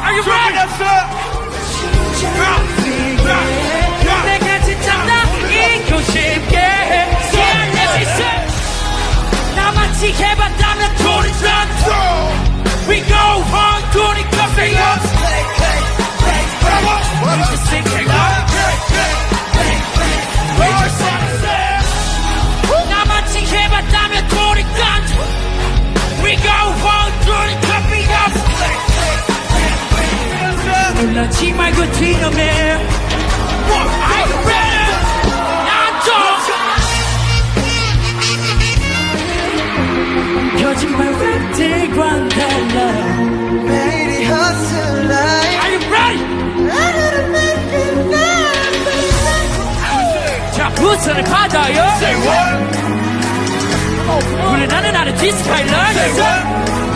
Are you ready? 내가 진짜 나 이기고 싶게 나같이 해봤다면 돈이 난 We go on 돈이 coffee up We just sing it up We just sing 나같이 해봤다면 돈이 난 We go on 돈이 coffee up 놀라지 말고 뒤넘어 Are you ready? 난 거짓말 획득 완달라 매일이 hustle life Are you ready? 자 부천을 받아요 Say what? 우리 나는 디스카일러 Say what?